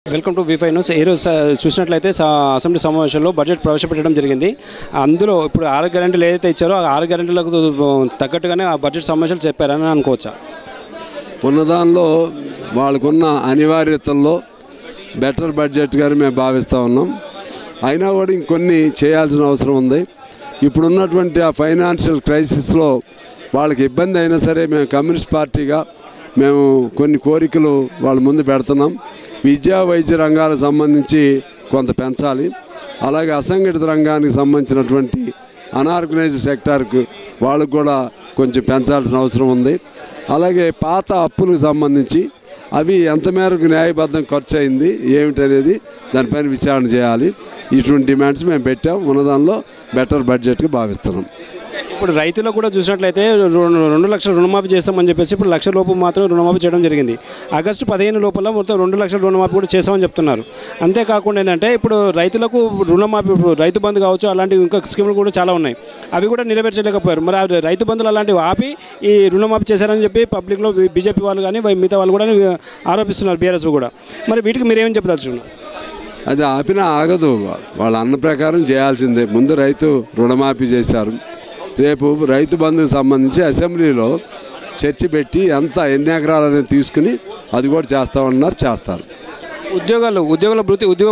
Welcome to V5 news. ఈరోజు చూసినట్లయితే assembly సమావేశంలో బడ్జెట్ ప్రవేశపెట్టడం జరిగింది. అందులో ఇప్పుడు 6 గ్యారెంటీలు ఏదైతే ఇచ్చారో ఆ 6 గ్యారెంటీలకు తగ్గట్టుగానే ఆ బడ్జెట్ సమావేశాలు చెప్పారని అనుకోవచ్చా? ఉన్నదానిలో వాళ్ళకున్న అనివార్యతల్లో బెటర్ బడ్జెట్గానే మేము భావిస్తూ ఉన్నాం. అయినా కూడా ఇంకొన్ని చేయాల్సిన అవసరం ఉంది. ఇప్పుడున్నటువంటి ఆ ఫైనాన్షియల్ క్రైసిస్లో వాళ్ళకి ఇబ్బంది అయినా సరే మేము కమ్యూనిస్ట్ పార్టీగా మేము కొన్ని కోరికలు వాళ్ళ ముందు పెడుతున్నాం. విద్యా వైద్య రంగాలకు సంబంధించి కొంత పెంచాలి. అలాగే అసంఘటిత రంగానికి సంబంధించినటువంటి అనార్గనైజ్డ్ సెక్టార్కు వాళ్ళకు కూడా కొంచెం పెంచాల్సిన అవసరం ఉంది. అలాగే పాత అప్పులకు సంబంధించి అవి ఎంత మేరకు న్యాయబద్ధం ఖర్చు అయింది ఏమిటనేది దానిపైన విచారణ చేయాలి. ఇటువంటి డిమాండ్స్ మేము పెట్టాం. ఉన్నదానిలో బెటర్ బడ్జెట్గా భావిస్తున్నాం. ఇప్పుడు రైతులకు కూడా చూసినట్లయితే 2 లక్షల రుణమాఫీ చేస్తామని చెప్పేసి ఇప్పుడు 1 లక్ష లోపు మాత్రం రుణమాఫీ చేయడం జరిగింది. ఆగస్టు 15 లోపల మొత్తం 2 లక్షల రుణమాఫీ కూడా చేస్తామని చెప్తున్నారు. అంతేకాకుండా ఏంటంటే ఇప్పుడు రైతులకు రుణమాఫీ రైతు బంధు కావచ్చు, అలాంటివి ఇంకా స్కీములు కూడా చాలా ఉన్నాయి. అవి కూడా నెరవేర్చలేకపోయారు. మరి ఆ రైతు బంధులు అలాంటివి ఆపి ఈ రుణమాఫీ చేశారని చెప్పి పబ్లిక్లో బీజేపీ వాళ్ళు కానీ మిగతా వాళ్ళు కూడా ఆరోపిస్తున్నారు, బీఆర్ఎస్ కూడా. మరి వీటికి మీరేమని చెప్తారు? అది ఆపినా ఆగదు. వాళ్ళ అన్న ప్రకారం చేయాల్సిందే. ముందు రైతు రుణమాఫీ చేశారు. రేపు రైతు బంధుకు సంబంధించి అసెంబ్లీలో చర్చ పెట్టి ఎన్ని ఎకరాలు అనేది తీసుకుని అది కూడా చేస్తామన్నారు, చేస్తారు. ఉద్యోగ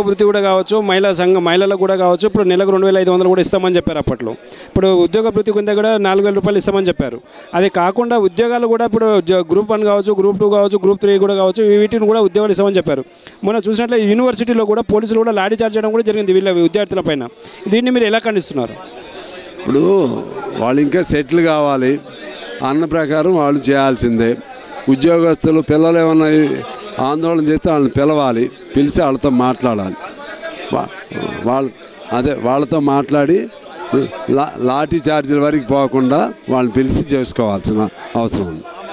వృత్తి కూడా కావచ్చు, మహిళలకు కూడా కావచ్చు. ఇప్పుడు నెలకు 2500 కూడా ఇస్తామని చెప్పారు అప్పట్లో. ఇప్పుడు ఉద్యోగ వృత్తి కింద కూడా 4000 రూపాయలు ఇస్తామని చెప్పారు. అది కాకుండా ఉద్యోగాలు కూడా ఇప్పుడు గ్రూప్ 1 కావచ్చు, గ్రూప్ 2 కావచ్చు, గ్రూప్ 3 కూడా కావచ్చు, వీటిని కూడా ఉద్యోగాలు ఇస్తామని చెప్పారు. మొన్న చూసినట్లయితే యూనివర్సిటీలో కూడా పోలీసులు కూడా లాఠీ చార్జ్ చేయడం కూడా జరిగింది వీళ్ళ విద్యార్థుల పైన. దీన్ని మీరు ఎలా ఖండిస్తున్నారు? ఇప్పుడు వాళ్ళు ఇంకా సెటిల్ కావాలి అన్న ప్రకారం వాళ్ళు చేయాల్సిందే. ఉద్యోగస్తులు పిల్లలు ఏమన్నా ఆందోళన చేస్తే వాళ్ళని పిలవాలి, పిలిచి వాళ్ళతో మాట్లాడాలి. వాళ్ళతో మాట్లాడి లాఠీ చార్జీల వరకు పోకుండా వాళ్ళని పిలిచి చేసుకోవాల్సిన అవసరం ఉంది.